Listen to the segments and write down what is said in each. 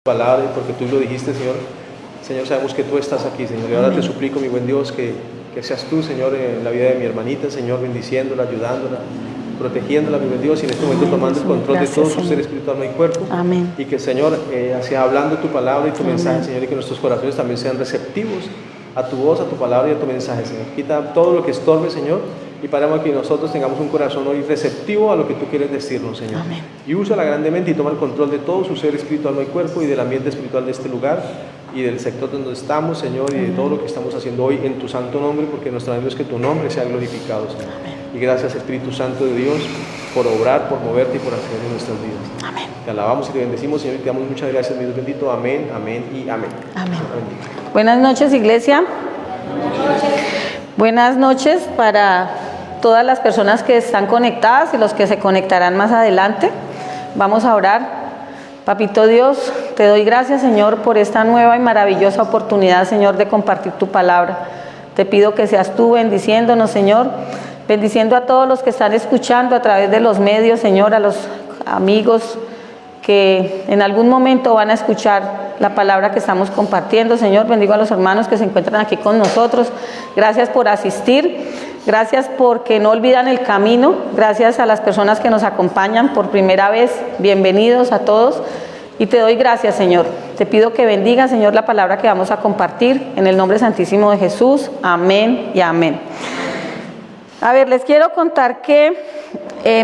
palabra y porque tú lo dijiste, Señor. Señor, sabemos que tú estás aquí, Señor. Y ahora te suplico, mi buen Dios, que seas tú, Señor, en la vida de mi hermanita, Señor, bendiciéndola, ayudándola, protegiéndola, mi buen Dios, y en este momento tomando el control de todo su ser espiritual, alma y cuerpo. Amén. Y que, Señor, sea hablando tu palabra y tu mensaje, Señor, y que nuestros corazones también sean receptivos a tu voz, a tu palabra y a tu mensaje, Señor. Quita todo lo que estorbe, Señor, y para que nosotros tengamos un corazón hoy receptivo a lo que tú quieres decirnos, Señor. Amén. Y úsala grandemente y toma el control de todo su ser espiritual, alma y cuerpo, y del ambiente espiritual de este lugar y del sector donde estamos, Señor, y de todo lo que estamos haciendo hoy en tu santo nombre, porque nuestro anhelo es que tu nombre sea glorificado, Señor. Amén. Y gracias, Espíritu Santo de Dios, por obrar, por moverte y por hacer en nuestras vidas. Amén. Te alabamos y te bendecimos, Señor, y te damos muchas gracias, mi Dios bendito. Amén, amén y amén. Amén. Buenas noches, iglesia. Buenas noches para todas las personas que están conectadas y los que se conectarán más adelante. Vamos a orar. Papito Dios, te doy gracias, Señor, por esta nueva y maravillosa oportunidad, Señor, de compartir tu palabra. Te pido que seas tú bendiciéndonos, Señor, bendiciendo a todos los que están escuchando a través de los medios, Señor, a los amigos que en algún momento van a escuchar la palabra que estamos compartiendo. Señor, bendigo a los hermanos que se encuentran aquí con nosotros. Gracias por asistir. Gracias porque no olvidan el camino. Gracias a las personas que nos acompañan por primera vez. Bienvenidos a todos. Y te doy gracias, Señor. Te pido que bendiga, Señor, la palabra que vamos a compartir. En el nombre santísimo de Jesús. Amén y amén. A ver, les quiero contar que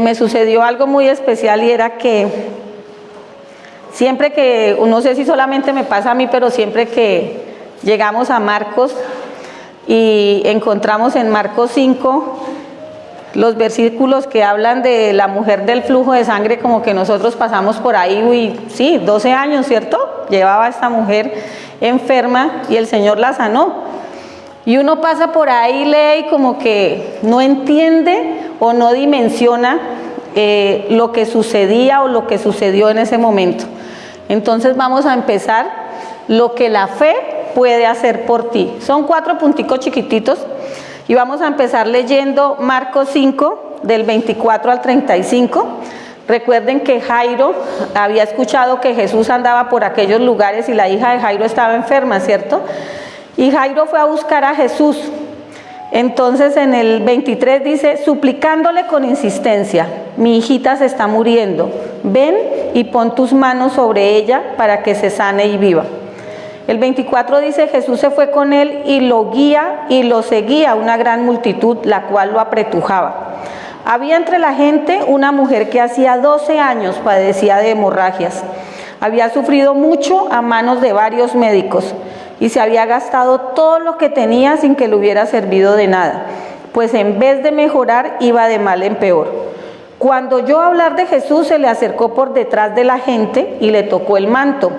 me sucedió algo muy especial y era que siempre que, no sé si solamente me pasa a mí, pero siempre que llegamos a Marcos y encontramos en Marcos 5 los versículos que hablan de la mujer del flujo de sangre, como que nosotros pasamos por ahí, sí, 12 años, ¿cierto? Llevaba esta mujer enferma y el Señor la sanó. Y uno pasa por ahí, lee y como que no entiende o no dimensiona lo que sucedía o lo que sucedió en ese momento. Entonces vamos a empezar lo que la fe puede hacer por ti. Son 4 punticos chiquititos y vamos a empezar leyendo Marcos 5 del 24 al 35. Recuerden que Jairo había escuchado que Jesús andaba por aquellos lugares y la hija de Jairo estaba enferma, ¿cierto? Y Jairo fue a buscar a Jesús. Entonces en el 23 dice, suplicándole con insistencia, mi hijita se está muriendo, ven y pon tus manos sobre ella para que se sane y viva. El 24 dice, Jesús se fue con él y lo guía y lo seguía una gran multitud, la cual lo apretujaba. Había entre la gente una mujer que hacía 12 años padecía de hemorragias. Había sufrido mucho a manos de varios médicos y se había gastado todo lo que tenía sin que le hubiera servido de nada, pues en vez de mejorar iba de mal en peor. Cuando oyó hablar de Jesús se le acercó por detrás de la gente y le tocó el manto.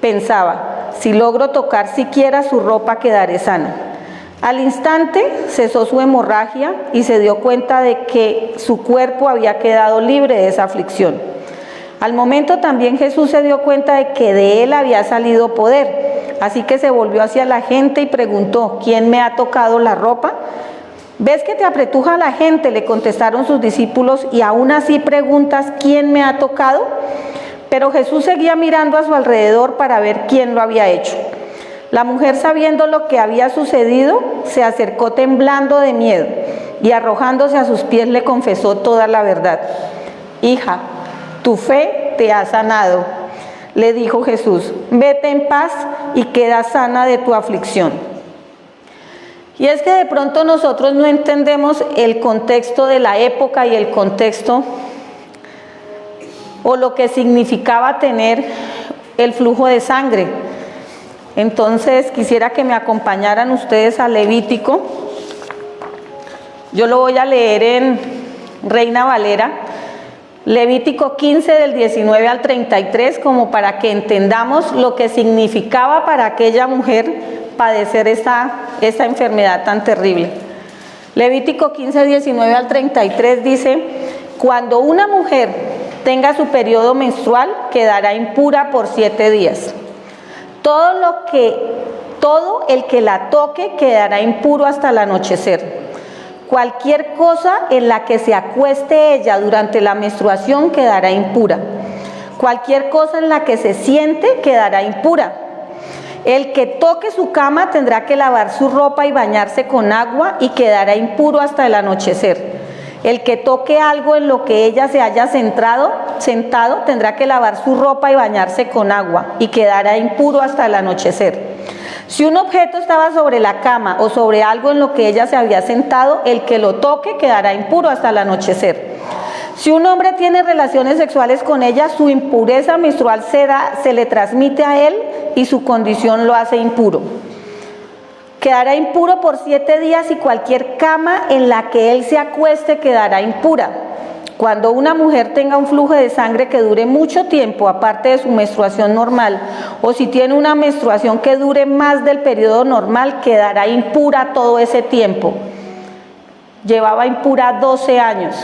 Pensaba, si logro tocar siquiera su ropa quedaré sana. Al instante cesó su hemorragia y se dio cuenta de que su cuerpo había quedado libre de esa aflicción. Al momento también Jesús se dio cuenta de que de él había salido poder, así que se volvió hacia la gente y preguntó, ¿quién me ha tocado la ropa? ¿Ves que te apretuja la gente?, le contestaron sus discípulos, y aún así preguntas, ¿quién me ha tocado? Pero Jesús seguía mirando a su alrededor para ver quién lo había hecho. La mujer, sabiendo lo que había sucedido, se acercó temblando de miedo y arrojándose a sus pies le confesó toda la verdad. Hija, tu fe te ha sanado, le dijo Jesús, vete en paz y queda sana de tu aflicción. Y es que de pronto nosotros no entendemos el contexto de la época y el contexto o lo que significaba tener el flujo de sangre. Entonces quisiera que me acompañaran ustedes a Levítico. Yo lo voy a leer en Reina Valera. Levítico 15 del 19 al 33, como para que entendamos lo que significaba para aquella mujer padecer esta enfermedad tan terrible. Levítico 15, 19 al 33 dice, cuando una mujer tenga su periodo menstrual, quedará impura por 7 días. Todo el que la toque quedará impuro hasta el anochecer. Cualquier cosa en la que se acueste ella durante la menstruación quedará impura. Cualquier cosa en la que se siente quedará impura. El que toque su cama tendrá que lavar su ropa y bañarse con agua y quedará impuro hasta el anochecer. El que toque algo en lo que ella se haya sentado tendrá que lavar su ropa y bañarse con agua y quedará impuro hasta el anochecer. Si un objeto estaba sobre la cama o sobre algo en lo que ella se había sentado, el que lo toque quedará impuro hasta el anochecer. Si un hombre tiene relaciones sexuales con ella, su impureza menstrual se le transmite a él y su condición lo hace impuro. Quedará impuro por 7 días y cualquier cama en la que él se acueste quedará impura. Cuando una mujer tenga un flujo de sangre que dure mucho tiempo, aparte de su menstruación normal, o si tiene una menstruación que dure más del periodo normal, quedará impura todo ese tiempo. Llevaba impura 12 años,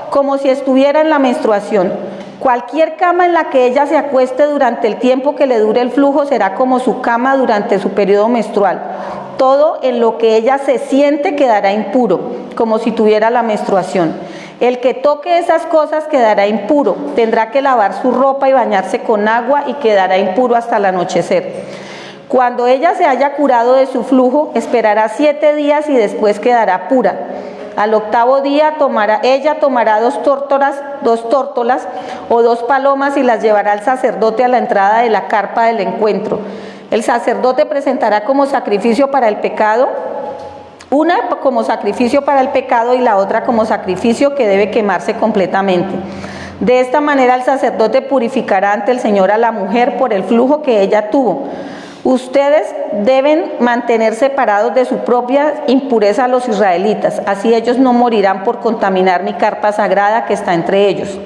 como si estuviera en la menstruación. Cualquier cama en la que ella se acueste durante el tiempo que le dure el flujo será como su cama durante su periodo menstrual. Todo en lo que ella se siente quedará impuro, como si tuviera la menstruación. El que toque esas cosas quedará impuro, tendrá que lavar su ropa y bañarse con agua y quedará impuro hasta el anochecer. Cuando ella se haya curado de su flujo, esperará 7 días y después quedará pura. Al 8º día ella tomará 2 tórtolas o 2 palomas y las llevará al sacerdote a la entrada de la carpa del encuentro. El sacerdote presentará como sacrificio para el pecado, una como sacrificio para el pecado y la otra como sacrificio que debe quemarse completamente. De esta manera el sacerdote purificará ante el Señor a la mujer por el flujo que ella tuvo. Ustedes deben mantener separados de su propia impureza a los israelitas, así ellos no morirán por contaminar mi carpa sagrada que está entre ellos.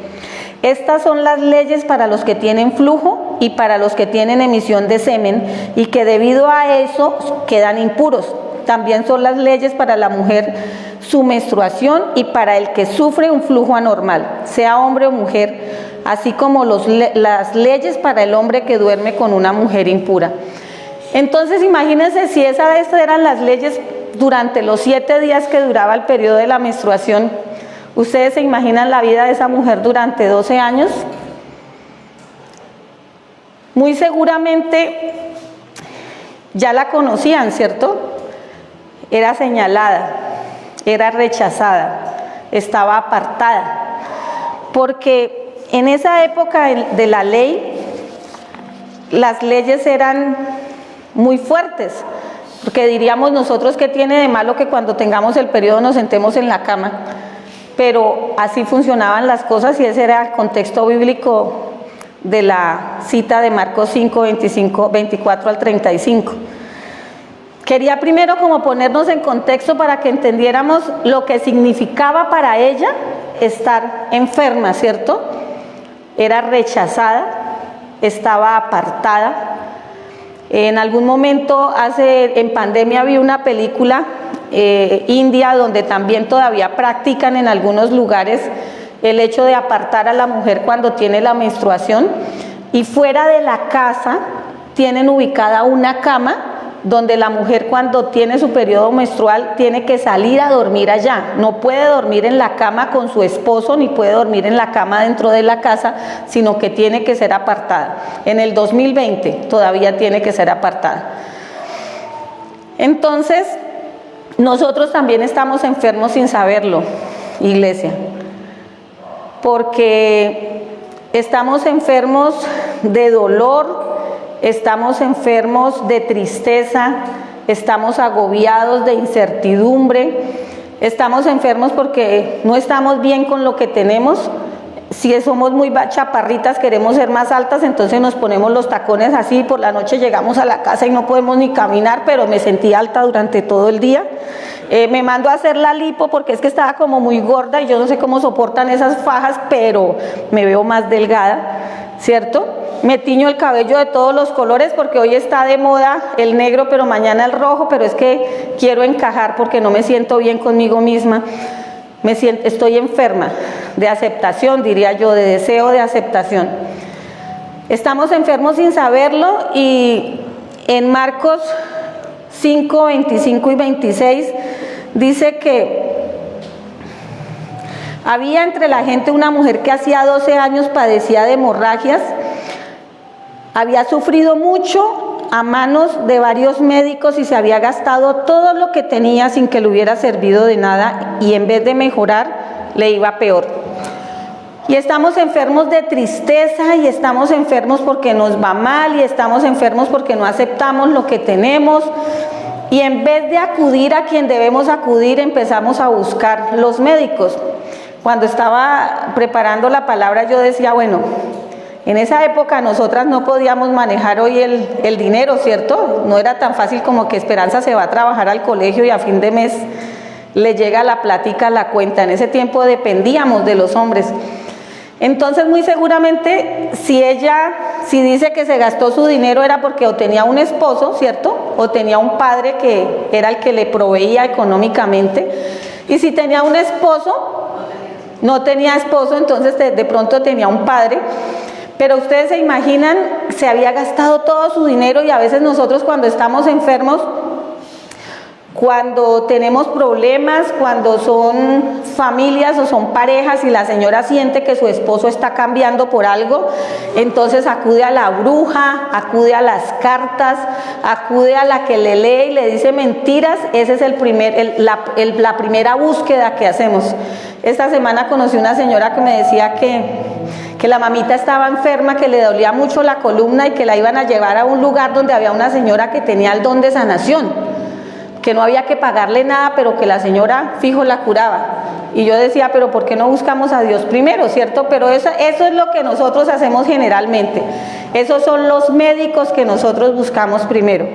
Estas son las leyes para los que tienen flujo y para los que tienen emisión de semen y que debido a eso quedan impuros. También son las leyes para la mujer su menstruación y para el que sufre un flujo anormal, sea hombre o mujer, así como las leyes para el hombre que duerme con una mujer impura. Entonces imagínense si esas eran las leyes durante los 7 días que duraba el periodo de la menstruación. ¿Ustedes se imaginan la vida de esa mujer durante 12 años? Muy seguramente ya la conocían, ¿cierto? Era señalada, era rechazada, estaba apartada. Porque en esa época de la ley, las leyes eran muy fuertes, porque diríamos nosotros que tiene de malo que cuando tengamos el periodo nos sentemos en la cama, pero así funcionaban las cosas y ese era el contexto bíblico de la cita de Marcos 5, 24 al 35. Quería primero como ponernos en contexto para que entendiéramos lo que significaba para ella estar enferma, ¿cierto? Era rechazada, estaba apartada. En algún momento en pandemia vi una película india donde también todavía practican en algunos lugares el hecho de apartar a la mujer cuando tiene la menstruación, y fuera de la casa tienen ubicada una cama donde la mujer cuando tiene su periodo menstrual tiene que salir a dormir allá, no puede dormir en la cama con su esposo ni puede dormir en la cama dentro de la casa, sino que tiene que ser apartada. En el 2020 todavía tiene que ser apartada. Entonces, nosotros también estamos enfermos sin saberlo, iglesia, porque estamos enfermos de dolor, estamos enfermos de tristeza, estamos agobiados de incertidumbre, estamos enfermos porque no estamos bien con lo que tenemos. Si somos muy chaparritas, queremos ser más altas, entonces nos ponemos los tacones así, por la noche llegamos a la casa y no podemos ni caminar, pero me sentí alta durante todo el día. Me mando a hacer la lipo porque es que estaba como muy gorda y yo no sé cómo soportan esas fajas, pero me veo más delgada, ¿cierto? Me tiño el cabello de todos los colores porque hoy está de moda el negro, pero mañana el rojo, pero es que quiero encajar porque no me siento bien conmigo misma. Estoy enferma de aceptación, diría yo, de deseo de aceptación. Estamos enfermos sin saberlo, y en Marcos 5, 25 y 26 dice que Había entre la gente una mujer que hacía 12 años padecía de hemorragias, había sufrido mucho a manos de varios médicos y se había gastado todo lo que tenía sin que le hubiera servido de nada, y en vez de mejorar le iba peor. Y estamos enfermos de tristeza, y estamos enfermos porque nos va mal, y estamos enfermos porque no aceptamos lo que tenemos, y en vez de acudir a quien debemos acudir, empezamos a buscar los médicos. Cuando estaba preparando la palabra, yo decía, bueno, en esa época nosotras no podíamos manejar hoy el dinero, ¿cierto? No era tan fácil como que Esperanza se va a trabajar al colegio y a fin de mes le llega la plática a la cuenta. En ese tiempo dependíamos de los hombres. Entonces, muy seguramente, si dice que se gastó su dinero, era porque o tenía un esposo, ¿cierto? O tenía un padre que era el que le proveía económicamente. Y si tenía un esposo, no tenía esposo, entonces de pronto tenía un padre. Pero ustedes se imaginan, se había gastado todo su dinero, y a veces nosotros cuando estamos enfermos, cuando tenemos problemas, cuando son familias o son parejas y la señora siente que su esposo está cambiando por algo, entonces acude a la bruja, acude a las cartas, acude a la que le lee y le dice mentiras. Esa es la primera búsqueda que hacemos. Esta semana conocí una señora que me decía que la mamita estaba enferma, que le dolía mucho la columna y que la iban a llevar a un lugar donde había una señora que tenía el don de sanación, que no había que pagarle nada, pero que la señora fijo la curaba. Y yo decía, pero ¿por qué no buscamos a Dios primero, cierto? Pero eso es lo que nosotros hacemos generalmente. Esos son los médicos que nosotros buscamos primero.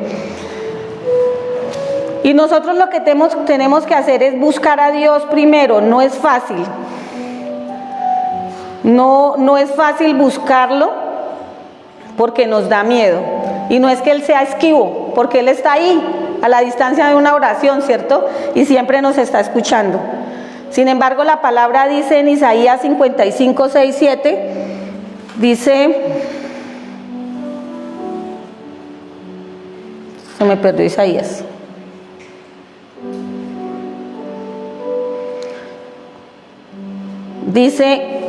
Y nosotros lo que tenemos que hacer es buscar a Dios primero. No es fácil. No es fácil buscarlo porque nos da miedo. Y no es que Él sea esquivo, porque Él está ahí, a la distancia de una oración, ¿cierto? Y siempre nos está escuchando. Sin embargo, la palabra dice en Isaías 55, 6, 7, dice... Se me perdió Isaías. Dice...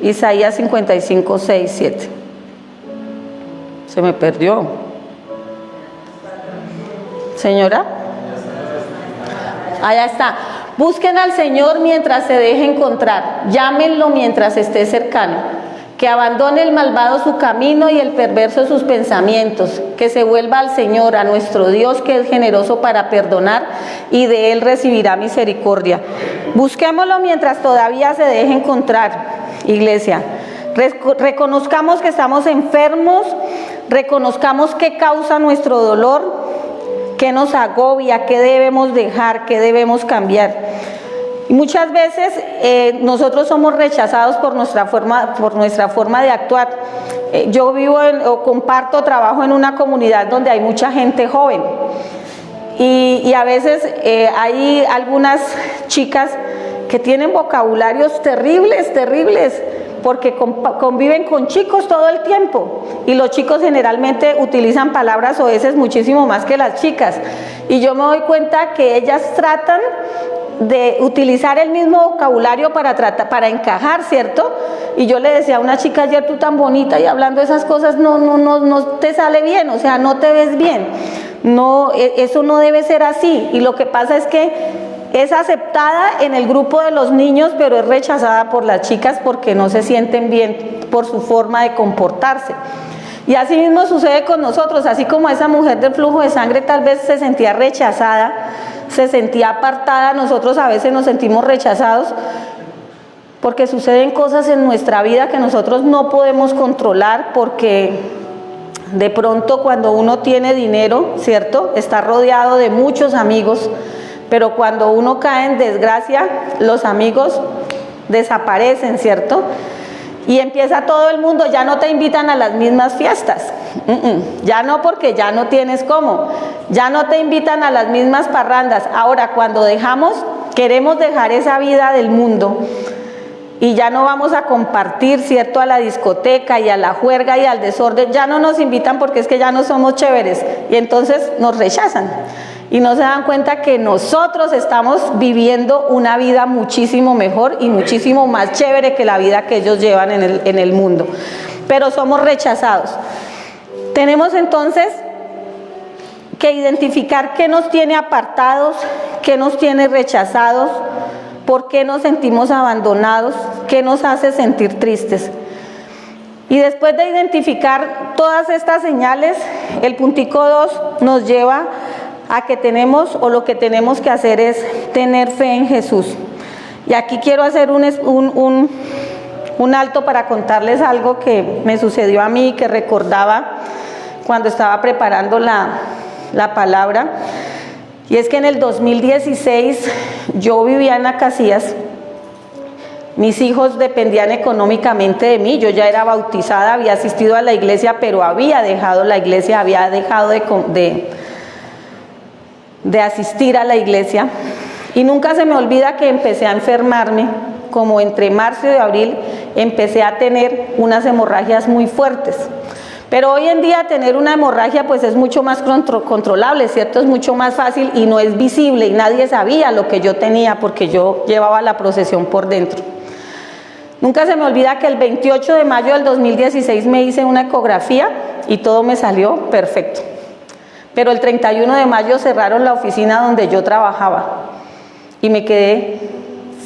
Isaías 55, 6, 7. Se me perdió. Señora. Allá está. Busquen al Señor mientras se deje encontrar. Llámenlo mientras esté cercano. Que abandone el malvado su camino y el perverso sus pensamientos. Que se vuelva al Señor, a nuestro Dios, que es generoso para perdonar, y de Él recibirá misericordia. Busquémoslo mientras todavía se deje encontrar. Iglesia, reconozcamos que estamos enfermos, reconozcamos qué causa nuestro dolor, qué nos agobia, qué debemos dejar, qué debemos cambiar. Y muchas veces nosotros somos rechazados por nuestra forma de actuar. Yo vivo comparto trabajo en una comunidad donde hay mucha gente joven, y a veces hay algunas chicas que tienen vocabularios terribles, porque conviven con chicos todo el tiempo, y los chicos generalmente utilizan palabras soeces muchísimo más que las chicas, y yo me doy cuenta que ellas tratan de utilizar el mismo vocabulario para encajar, ¿cierto? Y yo le decía a una chica ayer, tú tan bonita y hablando esas cosas no te sale bien, o sea, no te ves bien, no, eso no debe ser así. Y lo que pasa es que es aceptada en el grupo de los niños, pero es rechazada por las chicas porque no se sienten bien por su forma de comportarse. Y así mismo sucede con nosotros, así como esa mujer del flujo de sangre tal vez se sentía rechazada, se sentía apartada, nosotros a veces nos sentimos rechazados porque suceden cosas en nuestra vida que nosotros no podemos controlar, porque de pronto cuando uno tiene dinero, ¿cierto? Está rodeado de muchos amigos, pero cuando uno cae en desgracia, los amigos desaparecen, ¿cierto? Y empieza todo el mundo, ya no te invitan a las mismas fiestas, ya no, porque ya no tienes cómo, ya no te invitan a las mismas parrandas. Ahora, cuando queremos dejar esa vida del mundo y ya no vamos a compartir, ¿cierto?, a la discoteca y a la juerga y al desorden, ya no nos invitan porque es que ya no somos chéveres, y entonces nos rechazan. Y no se dan cuenta que nosotros estamos viviendo una vida muchísimo mejor y muchísimo más chévere que la vida que ellos llevan en el mundo. Pero somos rechazados. Tenemos entonces que identificar qué nos tiene apartados, qué nos tiene rechazados, por qué nos sentimos abandonados, qué nos hace sentir tristes. Y después de identificar todas estas señales, el puntico 2 nos lleva a que tenemos, o lo que tenemos que hacer es tener fe en Jesús. Y aquí quiero hacer un alto para contarles algo que me sucedió a mí, que recordaba cuando estaba preparando la palabra. Y es que en el 2016 yo vivía en Acacias. Mis hijos dependían económicamente de mí. Yo ya era bautizada, había asistido a la iglesia, pero había dejado la iglesia, había dejado de asistir a la iglesia. Y nunca se me olvida que empecé a enfermarme, como entre marzo y abril empecé a tener unas hemorragias muy fuertes. Pero hoy en día tener una hemorragia pues es mucho más controlable, ¿cierto? Es mucho más fácil y no es visible, y nadie sabía lo que yo tenía porque yo llevaba la procesión por dentro. Nunca se me olvida que el 28 de mayo del 2016 me hice una ecografía y todo me salió perfecto. Pero el 31 de mayo cerraron la oficina donde yo trabajaba y me quedé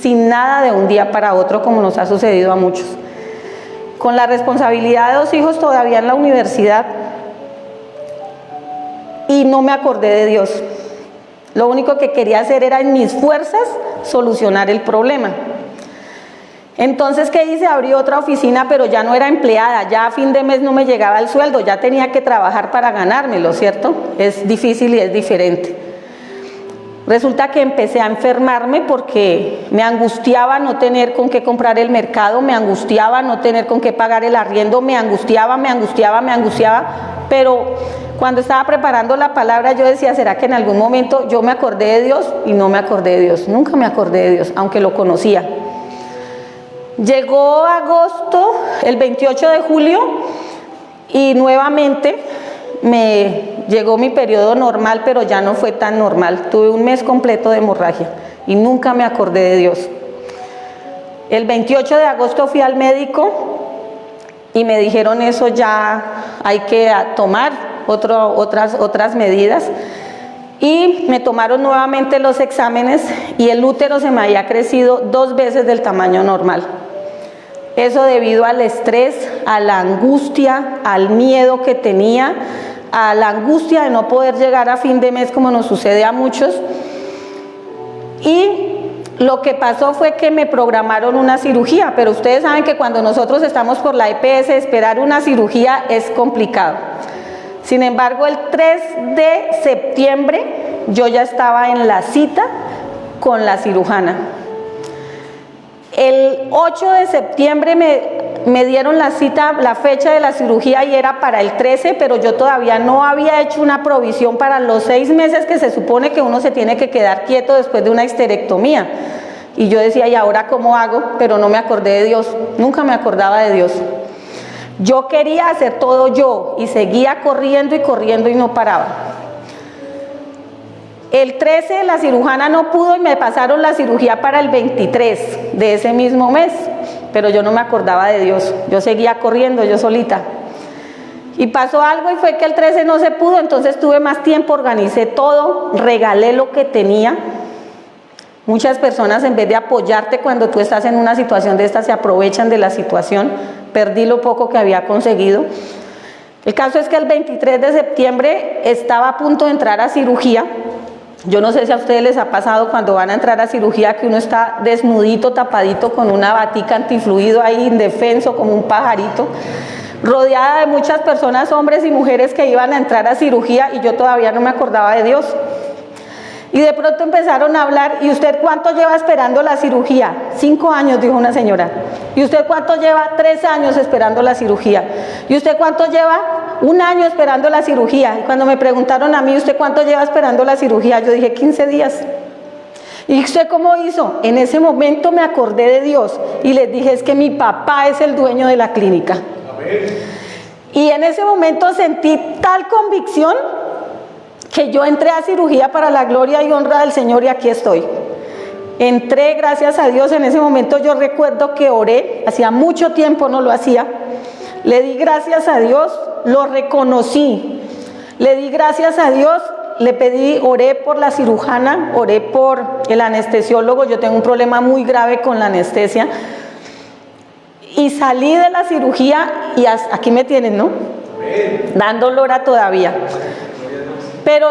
sin nada de un día para otro, como nos ha sucedido a muchos. Con la responsabilidad de 2 hijos todavía en la universidad, y no me acordé de Dios. Lo único que quería hacer era en mis fuerzas solucionar el problema. Entonces, ¿qué hice? Abrí otra oficina, pero ya no era empleada, ya a fin de mes no me llegaba el sueldo, ya tenía que trabajar para ganármelo, ¿cierto? Es difícil y es diferente. Resulta que empecé a enfermarme porque me angustiaba no tener con qué comprar el mercado, me angustiaba no tener con qué pagar el arriendo, me angustiaba, pero cuando estaba preparando la palabra yo decía, ¿será que en algún momento yo me acordé de Dios? Y no me acordé de Dios, nunca me acordé de Dios, aunque lo conocía. Llegó agosto, el 28 de julio, y nuevamente me llegó mi periodo normal, pero ya no fue tan normal. Tuve un mes completo de hemorragia y nunca me acordé de Dios. El 28 de agosto fui al médico y me dijeron, eso ya hay que tomar otras medidas. Y me tomaron nuevamente los exámenes y el útero se me había crecido 2 veces del tamaño normal. Eso debido al estrés, a la angustia, al miedo que tenía, a la angustia de no poder llegar a fin de mes como nos sucede a muchos. Y lo que pasó fue que me programaron una cirugía, pero ustedes saben que cuando nosotros estamos por la EPS, esperar una cirugía es complicado. Sin embargo, el 3 de septiembre yo ya estaba en la cita con la cirujana. El 8 de septiembre me dieron la cita, la fecha de la cirugía, y era para el 13, pero yo todavía no había hecho una provisión para los 6 meses que se supone que uno se tiene que quedar quieto después de una histerectomía. Y yo decía, ¿y ahora cómo hago? Pero no me acordé de Dios, nunca me acordaba de Dios. Yo quería hacer todo yo y seguía corriendo y no paraba. El 13 la cirujana no pudo y me pasaron la cirugía para el 23 de ese mismo mes, pero yo no me acordaba de Dios, yo seguía corriendo yo solita. Y pasó algo y fue que el 13 no se pudo, entonces tuve más tiempo, organicé todo, regalé lo que tenía. Muchas personas, en vez de apoyarte cuando tú estás en una situación de esta, se aprovechan de la situación. Perdí lo poco que había conseguido. El caso es que el 23 de septiembre estaba a punto de entrar a cirugía. Yo no sé si a ustedes les ha pasado cuando van a entrar a cirugía que uno está desnudito, tapadito, con una batica antifluido ahí, indefenso, como un pajarito, rodeada de muchas personas, hombres y mujeres que iban a entrar a cirugía, y yo todavía no me acordaba de Dios. Y de pronto empezaron a hablar, ¿y usted cuánto lleva esperando la cirugía? 5 años, dijo una señora. ¿Y usted cuánto lleva? 3 años esperando la cirugía. ¿Y usted cuánto lleva? 1 año esperando la cirugía. Y cuando me preguntaron a mí, ¿usted cuánto lleva esperando la cirugía? Yo dije 15 días. ¿Y usted cómo hizo? En ese momento me acordé de Dios y les dije, es que mi papá es el dueño de la clínica. Amén. Y en ese momento sentí tal convicción que yo entré a cirugía para la gloria y honra del Señor y aquí estoy. Entré, gracias a Dios. En ese momento yo recuerdo que oré, hacía mucho tiempo no lo hacía. Le di gracias a Dios, lo reconocí. Le di gracias a Dios, le pedí, oré por la cirujana, oré por el anestesiólogo. Yo tengo un problema muy grave con la anestesia. Y salí de la cirugía y aquí me tienen, ¿no? Dando lora todavía. Pero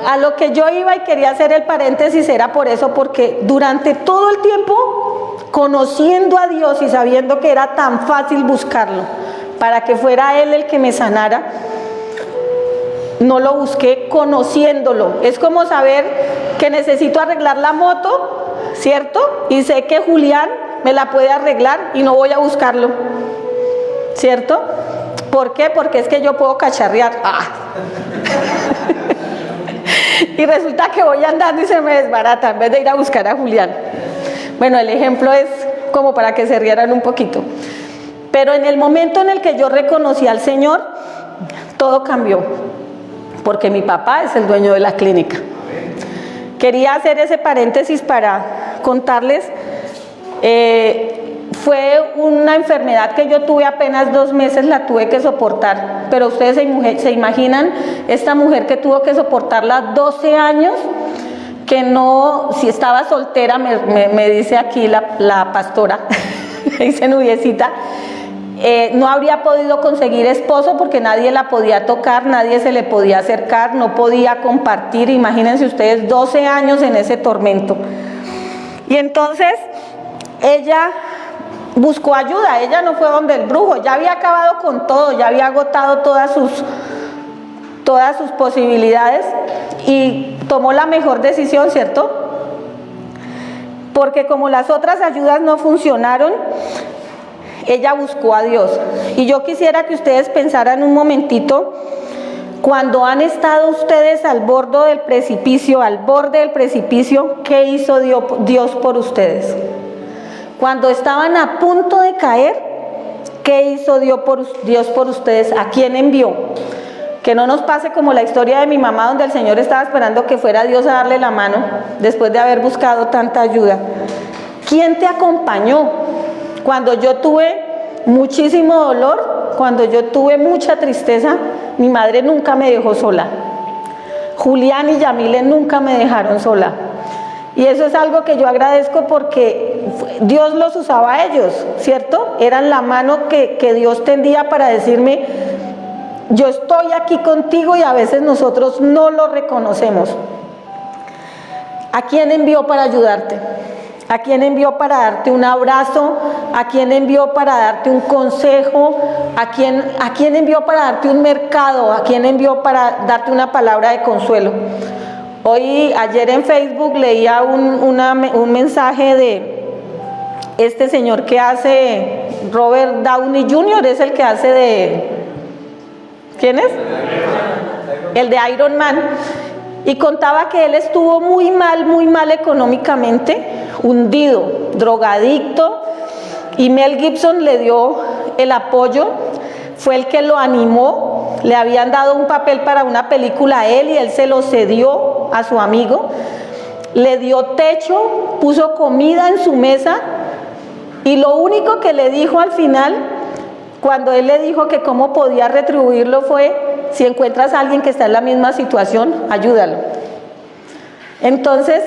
a lo que yo iba y quería hacer el paréntesis era por eso, porque durante todo el tiempo, conociendo a Dios y sabiendo que era tan fácil buscarlo, para que fuera Él el que me sanara, no lo busqué conociéndolo. Es como saber que necesito arreglar la moto, ¿cierto? Y sé que Julián me la puede arreglar y no voy a buscarlo, ¿cierto? ¿Por qué? Porque es que yo puedo cacharrear. Y resulta que voy andando y se me desbarata en vez de ir a buscar a Julián. Bueno, el ejemplo es como para que se rieran un poquito. Pero en el momento en el que yo reconocí al Señor, todo cambió, porque mi papá es el dueño de la clínica. Quería hacer ese paréntesis para contarles, fue una enfermedad que yo tuve apenas 2 meses, la tuve que soportar, pero ustedes se imaginan esta mujer que tuvo que soportarla 12 años, que no, si estaba soltera, me dice aquí la pastora, me dice Nubiecita, no habría podido conseguir esposo porque nadie la podía tocar, nadie se le podía acercar, no podía compartir. Imagínense ustedes 12 años en ese tormento. Y entonces ella buscó ayuda, ella no fue donde el brujo, ya había acabado con todo, ya había agotado todas sus posibilidades y tomó la mejor decisión, ¿cierto? Porque como las otras ayudas no funcionaron, ella buscó a Dios. Y yo quisiera que ustedes pensaran un momentito, cuando han estado ustedes al borde del precipicio, ¿qué hizo Dios por ustedes? Cuando estaban a punto de caer, ¿qué hizo Dios por ustedes? ¿A quién envió? Que no nos pase como la historia de mi mamá, donde el Señor estaba esperando que fuera Dios a darle la mano, después de haber buscado tanta ayuda. ¿Quién te acompañó? Cuando yo tuve muchísimo dolor, cuando yo tuve mucha tristeza, mi madre nunca me dejó sola. Julián y Yamile nunca me dejaron sola. Y eso es algo que yo agradezco porque Dios los usaba a ellos, ¿cierto? Eran la mano que Dios tendía para decirme, yo estoy aquí contigo, y a veces nosotros no lo reconocemos. ¿A quién envió para ayudarte? ¿A quién envió para darte un abrazo? ¿A quién envió para darte un consejo? ¿A quién envió para darte un mercado? ¿A quién envió para darte una palabra de consuelo? Ayer en Facebook leía un mensaje de este señor que hace, Robert Downey Jr., es el que hace de... ¿Quién es? El de Iron Man. Y contaba que él estuvo muy mal económicamente, hundido, drogadicto, y Mel Gibson le dio el apoyo, fue el que lo animó, le habían dado un papel para una película a él y él se lo cedió a su amigo, le dio techo, puso comida en su mesa, y lo único que le dijo al final, cuando él le dijo que cómo podía retribuirlo, fue: si encuentras a alguien que está en la misma situación, ayúdalo. Entonces,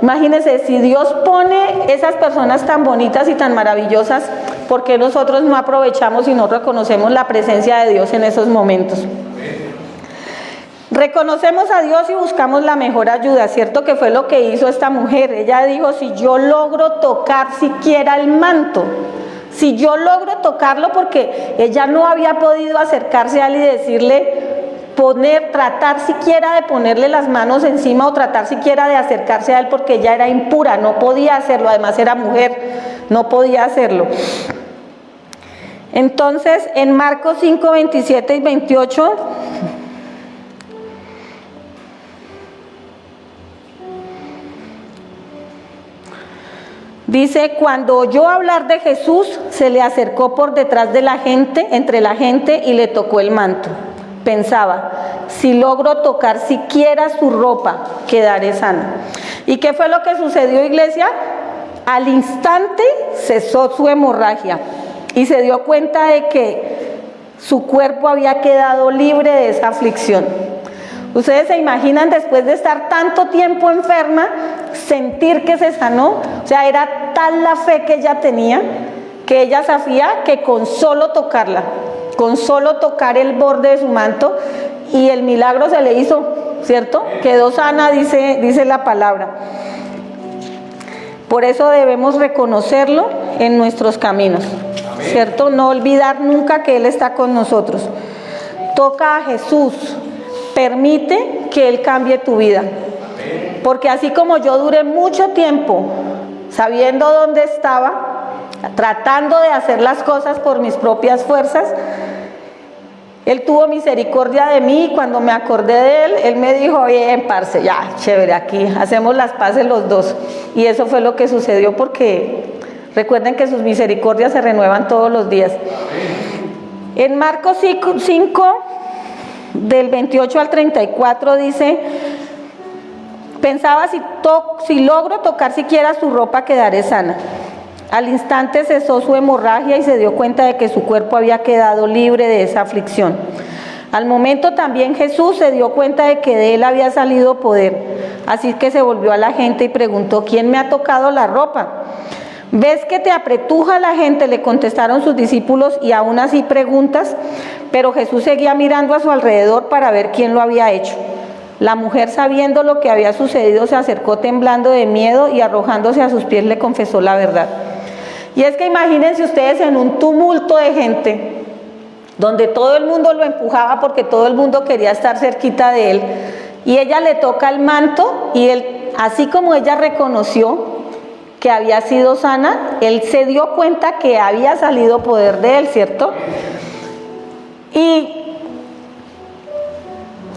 imagínense, si Dios pone esas personas tan bonitas y tan maravillosas, ¿por qué nosotros no aprovechamos y no reconocemos la presencia de Dios en esos momentos? Reconocemos a Dios y buscamos la mejor ayuda, ¿cierto? Que fue lo que hizo esta mujer. Ella dijo: si yo logro tocar siquiera el manto, si yo logro tocarlo, porque ella no había podido acercarse a él y decirle, tratar siquiera de ponerle las manos encima, o tratar siquiera de acercarse a él, porque ella era impura, no podía hacerlo, además era mujer, no podía hacerlo. Entonces, en Marcos 5, 27 y 28... Dice, cuando oyó hablar de Jesús, se le acercó por detrás de la gente, entre la gente, y le tocó el manto. Pensaba, si logro tocar siquiera su ropa, quedaré sana. ¿Y qué fue lo que sucedió, iglesia? Al instante cesó su hemorragia y se dio cuenta de que su cuerpo había quedado libre de esa aflicción. Ustedes se imaginan, después de estar tanto tiempo enferma, sentir que se sanó. O sea, era tal la fe que ella tenía, que ella sabía que con solo tocarla, con solo tocar el borde de su manto, y el milagro se le hizo, ¿cierto? Quedó sana, dice la palabra. Por eso debemos reconocerlo en nuestros caminos, ¿cierto? No olvidar nunca que Él está con nosotros. Toca a Jesús, permite que Él cambie tu vida. Porque así como yo duré mucho tiempo sabiendo dónde estaba, tratando de hacer las cosas por mis propias fuerzas, Él tuvo misericordia de mí, y cuando me acordé de Él, Él me dijo, bien, parce, ya, chévere, aquí hacemos las paces los dos. Y eso fue lo que sucedió, porque recuerden que sus misericordias se renuevan todos los días. En Marcos 5, del 28 al 34 dice, pensaba, si logro tocar siquiera su ropa, quedaré sana. Al instante cesó su hemorragia y se dio cuenta de que su cuerpo había quedado libre de esa aflicción. Al momento también Jesús se dio cuenta de que de Él había salido poder. Así que se volvió a la gente y preguntó, ¿quién me ha tocado la ropa? ¿Ves que te apretuja la gente?, le contestaron sus discípulos, y aún así preguntas. Pero Jesús seguía mirando a su alrededor para ver quién lo había hecho. La mujer, sabiendo lo que había sucedido, se acercó temblando de miedo y arrojándose a sus pies le confesó la verdad. Y es que imagínense ustedes en un tumulto de gente, donde todo el mundo lo empujaba porque todo el mundo quería estar cerquita de él, y ella le toca el manto, y él, así como ella reconoció que había sido sana, él se dio cuenta que había salido poder de él, ¿cierto? Y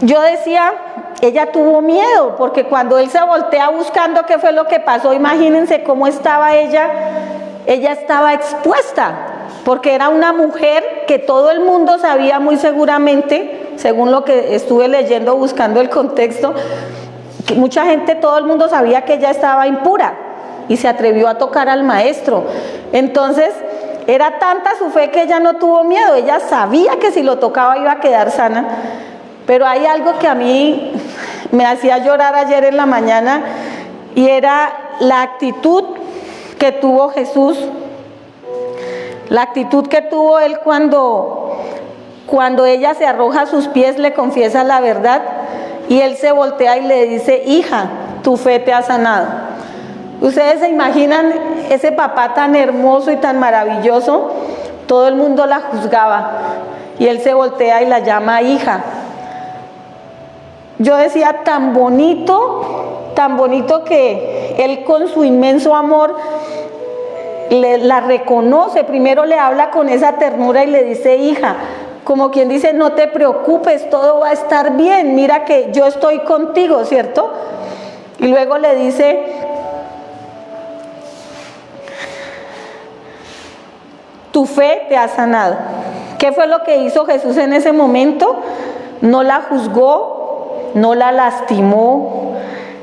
yo decía, ella tuvo miedo, porque cuando él se voltea buscando qué fue lo que pasó, imagínense cómo estaba ella estaba expuesta, porque era una mujer que todo el mundo sabía muy seguramente, según lo que estuve leyendo, buscando el contexto, que mucha gente, todo el mundo sabía que ella estaba impura, y se atrevió a tocar al maestro. Entonces, era tanta su fe que ella no tuvo miedo, ella sabía que si lo tocaba iba a quedar sana. Pero hay algo que a mí me hacía llorar ayer en la mañana, y era la actitud que tuvo Jesús, la actitud que tuvo Él cuando ella se arroja a sus pies, le confiesa la verdad, y Él se voltea y le dice, hija, tu fe te ha sanado. Ustedes se imaginan ese papá tan hermoso y tan maravilloso, todo el mundo la juzgaba, y Él se voltea y la llama hija. Yo decía, tan bonito que Él con su inmenso amor la reconoce. Primero le habla con esa ternura y le dice hija, como quien dice, no te preocupes, todo va a estar bien, mira que yo estoy contigo, ¿cierto? Y luego le dice, tu fe te ha sanado. ¿Qué fue lo que hizo Jesús en ese momento? No la juzgó, no la lastimó,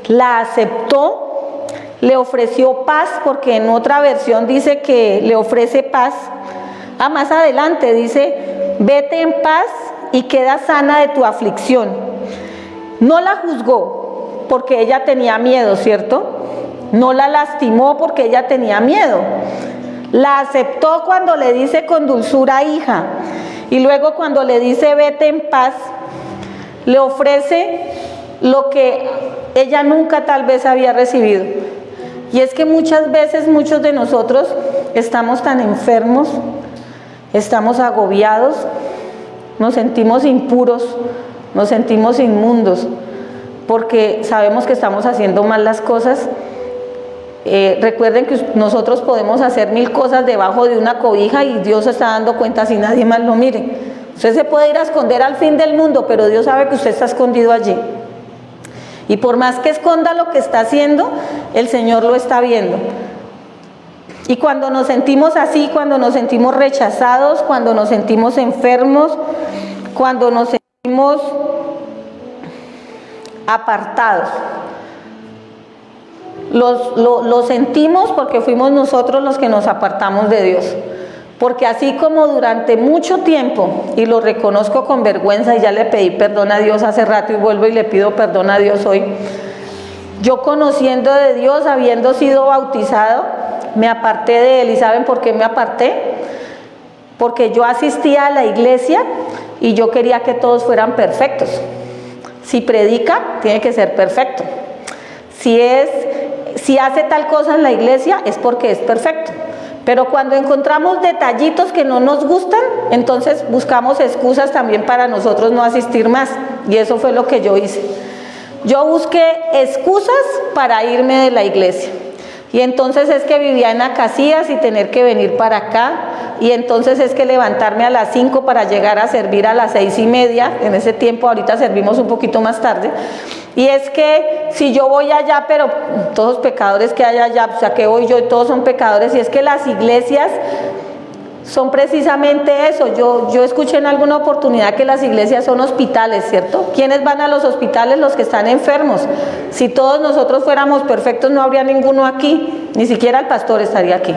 la aceptó, le ofreció paz, porque en otra versión dice que le ofrece paz. Más adelante dice, vete en paz y queda sana de tu aflicción. No la juzgó porque ella tenía miedo, ¿cierto? No la lastimó porque ella tenía miedo. La aceptó cuando le dice con dulzura hija, y luego cuando le dice vete en paz, le ofrece lo que ella nunca tal vez había recibido. Y es que muchas veces muchos de nosotros estamos tan enfermos, estamos agobiados, nos sentimos impuros, nos sentimos inmundos, porque sabemos que estamos haciendo mal las cosas. Recuerden que nosotros podemos hacer 1000 cosas debajo de una cobija y Dios se está dando cuenta si nadie más lo mire. Usted se puede ir a esconder al fin del mundo, pero Dios sabe que usted está escondido allí. Y por más que esconda lo que está haciendo, el Señor lo está viendo. Y cuando nos sentimos así, cuando nos sentimos rechazados, cuando nos sentimos enfermos, cuando nos sentimos apartados, lo sentimos porque fuimos nosotros los que nos apartamos de Dios. Porque así como durante mucho tiempo, y lo reconozco con vergüenza, y ya le pedí perdón a Dios hace rato y vuelvo y le pido perdón a Dios hoy, yo conociendo de Dios, habiendo sido bautizado, me aparté de Él. ¿Y saben por qué me aparté? Porque yo asistía a la iglesia y yo quería que todos fueran perfectos. Si predica, tiene que ser perfecto. Si hace tal cosa en la iglesia, es porque es perfecto. Pero cuando encontramos detallitos que no nos gustan, entonces buscamos excusas también para nosotros no asistir más. Y eso fue lo que yo hice. Yo busqué excusas para irme de la iglesia. Y entonces es que vivía en Acacias y tener que venir para acá. Y entonces es que levantarme a las 5 para llegar a servir a las 6:30. En ese tiempo, ahorita servimos un poquito más tarde. Y es que si yo voy allá, pero todos los pecadores que hay allá, o sea, que voy yo y todos son pecadores. Y es que las iglesias son precisamente eso. Yo escuché en alguna oportunidad que las iglesias son hospitales, ¿cierto? ¿Quiénes van a los hospitales? Los que están enfermos. Si todos nosotros fuéramos perfectos, no habría ninguno aquí, ni siquiera el pastor estaría aquí.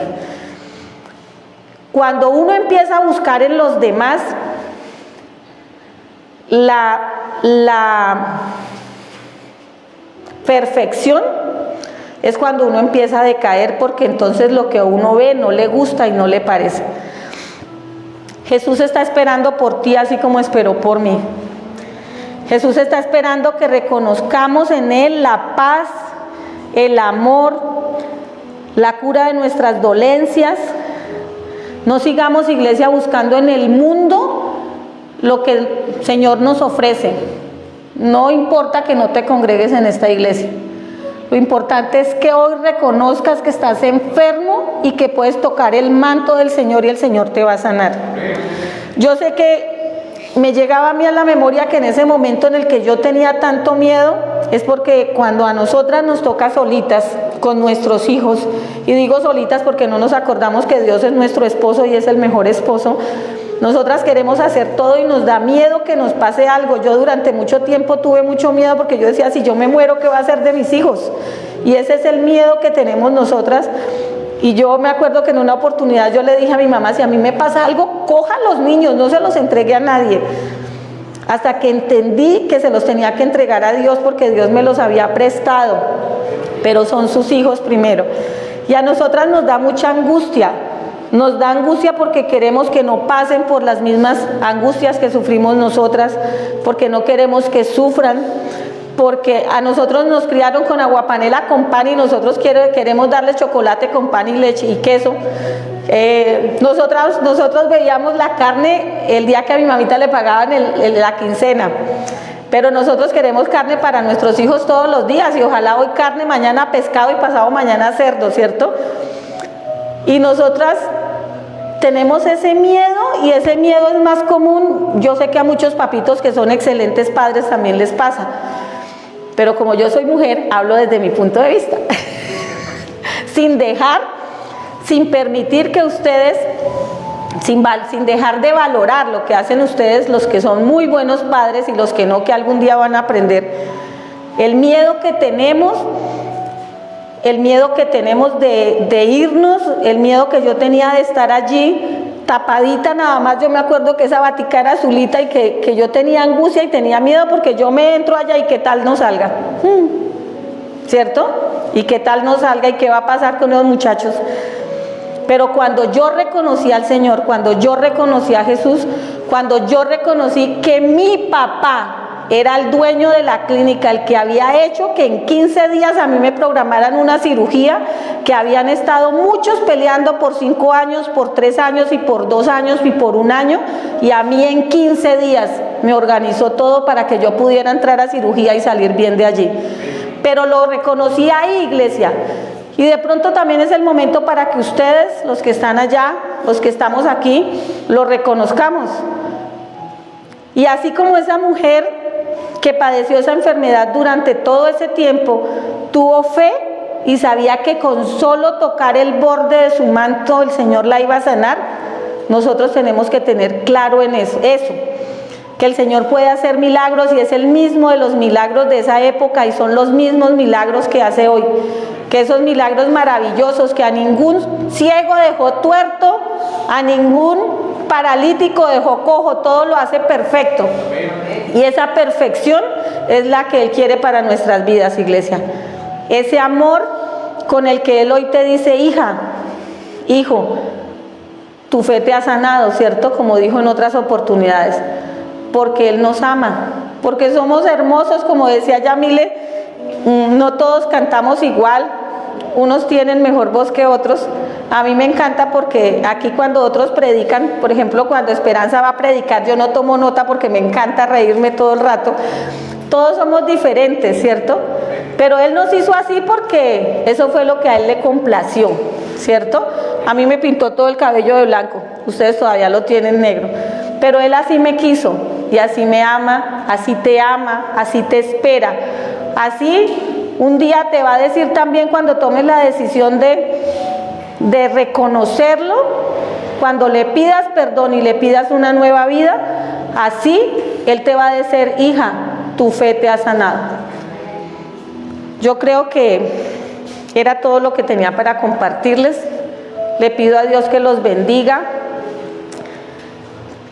Cuando uno empieza a buscar en los demás la perfección, es cuando uno empieza a decaer, porque entonces lo que uno ve no le gusta y no le parece. Jesús está esperando por ti así como esperó por mí. Jesús está esperando que reconozcamos en Él la paz, el amor, la cura de nuestras dolencias. No sigamos, iglesia, buscando en el mundo lo que el Señor nos ofrece. No importa que no te congregues en esta iglesia. Lo importante es que hoy reconozcas que estás enfermo y que puedes tocar el manto del Señor y el Señor te va a sanar. Yo sé que me llegaba a mí a la memoria que en ese momento en el que yo tenía tanto miedo, es porque cuando a nosotras nos toca solitas con nuestros hijos, y digo solitas porque no nos acordamos que Dios es nuestro esposo y es el mejor esposo, nosotras queremos hacer todo y nos da miedo que nos pase algo. Yo durante mucho tiempo tuve mucho miedo porque yo decía, si yo me muero, ¿qué va a hacer de mis hijos? Y ese es el miedo que tenemos nosotras. Y yo me acuerdo que en una oportunidad yo le dije a mi mamá, si a mí me pasa algo, coja a los niños, no se los entregue a nadie. Hasta que entendí que se los tenía que entregar a Dios porque Dios me los había prestado, pero son sus hijos primero. Y a nosotras nos da mucha angustia. Nos da angustia porque queremos que no pasen por las mismas angustias que sufrimos nosotras, porque no queremos que sufran, porque a nosotros nos criaron con aguapanela con pan y nosotros queremos darles chocolate con pan y leche y queso. Nosotros veíamos la carne el día que a mi mamita le pagaban la quincena, pero nosotros queremos carne para nuestros hijos todos los días, y ojalá hoy carne, mañana pescado y pasado mañana cerdo, ¿cierto? Y nosotras tenemos ese miedo, y ese miedo es más común. Yo sé que a muchos papitos que son excelentes padres también les pasa, pero como yo soy mujer, hablo desde mi punto de vista. sin permitir que ustedes, sin dejar de valorar lo que hacen ustedes, los que son muy buenos padres y los que no, que algún día van a aprender. El miedo que tenemos de irnos, el miedo que yo tenía de estar allí tapadita nada más. Yo me acuerdo que esa batica era azulita y que yo tenía angustia y tenía miedo porque yo me entro allá y qué tal no salga, ¿cierto? Y qué tal no salga y qué va a pasar con los muchachos. Pero cuando yo reconocí al Señor, cuando yo reconocí a Jesús, cuando yo reconocí que mi papá era el dueño de la clínica, el que había hecho que en 15 días a mí me programaran una cirugía, que habían estado muchos peleando por 5 años, por 3 años y por 2 años y por 1 año, y a mí en 15 días me organizó todo para que yo pudiera entrar a cirugía y salir bien de allí. Pero lo reconocí ahí, iglesia. Y de pronto también es el momento para que ustedes, los que están allá, los que estamos aquí, lo reconozcamos. Y así como esa mujer que padeció esa enfermedad durante todo ese tiempo tuvo fe, y sabía que con solo tocar el borde de su manto el Señor la iba a sanar. Nosotros tenemos que tener claro en eso, que el Señor puede hacer milagros y es el mismo de los milagros de esa época y son los mismos milagros que hace hoy. Que esos milagros maravillosos que a ningún ciego dejó tuerto, a ningún paralítico dejó cojo, todo lo hace perfecto. Y esa perfección es la que Él quiere para nuestras vidas, iglesia. Ese amor con el que Él hoy te dice, hija, hijo, tu fe te ha sanado, ¿cierto? Como dijo en otras oportunidades, porque Él nos ama, porque somos hermosos, como decía Yamile, no todos cantamos igual, unos tienen mejor voz que otros. A mí me encanta porque aquí cuando otros predican, por ejemplo cuando Esperanza va a predicar, yo no tomo nota porque me encanta reírme todo el rato. Todos somos diferentes, ¿cierto? Pero Él nos hizo así porque eso fue lo que a Él le complació, ¿cierto? A mí me pintó todo el cabello de blanco, ustedes todavía lo tienen negro, pero Él así me quiso y así me ama, así te espera. Así un día te va a decir también cuando tomes la decisión de reconocerlo, cuando le pidas perdón y le pidas una nueva vida, así Él te va a decir, hija, tu fe te ha sanado. Yo creo que era todo lo que tenía para compartirles. Le pido a Dios que los bendiga,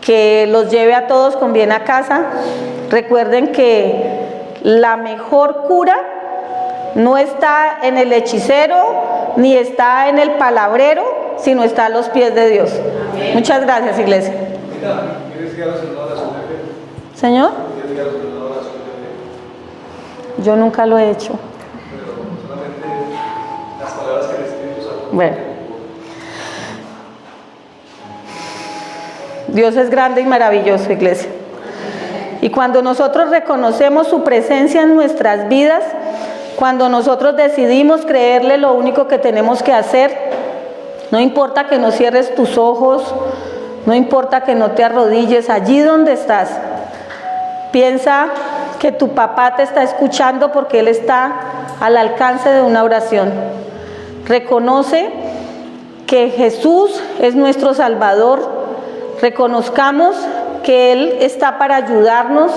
que los lleve a todos con bien a casa. Recuerden que la mejor cura no está en el hechicero, ni está en el palabrero, sino está a los pies de Dios. Amén. Muchas gracias, iglesia. Señor, yo nunca lo he hecho. Bueno, Dios es grande y maravilloso, iglesia. Y cuando nosotros reconocemos su presencia en nuestras vidas, cuando nosotros decidimos creerle, lo único que tenemos que hacer, no importa que no cierres tus ojos, no importa que no te arrodilles, allí donde estás, piensa que tu papá te está escuchando porque Él está al alcance de una oración. Reconoce que Jesús es nuestro Salvador, reconozcamos que Él está para ayudarnos,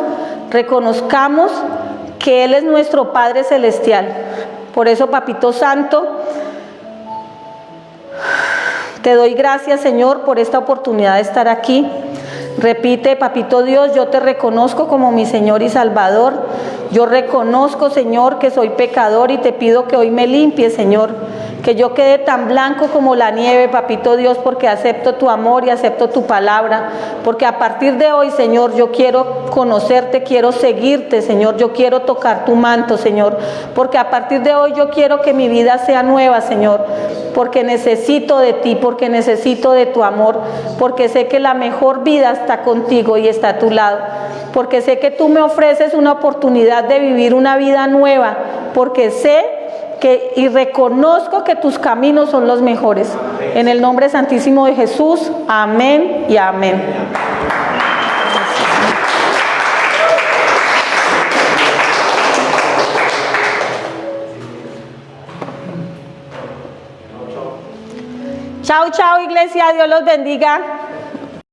reconozcamos que Él es nuestro Padre Celestial. Por eso, Papito Santo, te doy gracias, Señor, por esta oportunidad de estar aquí. Repite, Papito Dios, yo te reconozco como mi Señor y Salvador. Yo reconozco, Señor, que soy pecador y te pido que hoy me limpies, Señor. Que yo quede tan blanco como la nieve, Papito Dios, porque acepto tu amor y acepto tu palabra. Porque a partir de hoy, Señor, yo quiero conocerte, quiero seguirte, Señor. Yo quiero tocar tu manto, Señor. Porque a partir de hoy yo quiero que mi vida sea nueva, Señor. Porque necesito de ti, porque necesito de tu amor. Porque sé que la mejor vida está contigo y está a tu lado. Porque sé que tú me ofreces una oportunidad de vivir una vida nueva. Porque sé y reconozco que tus caminos son los mejores. En el nombre santísimo de Jesús, amén y amén. Chao, chao, iglesia, Dios los bendiga.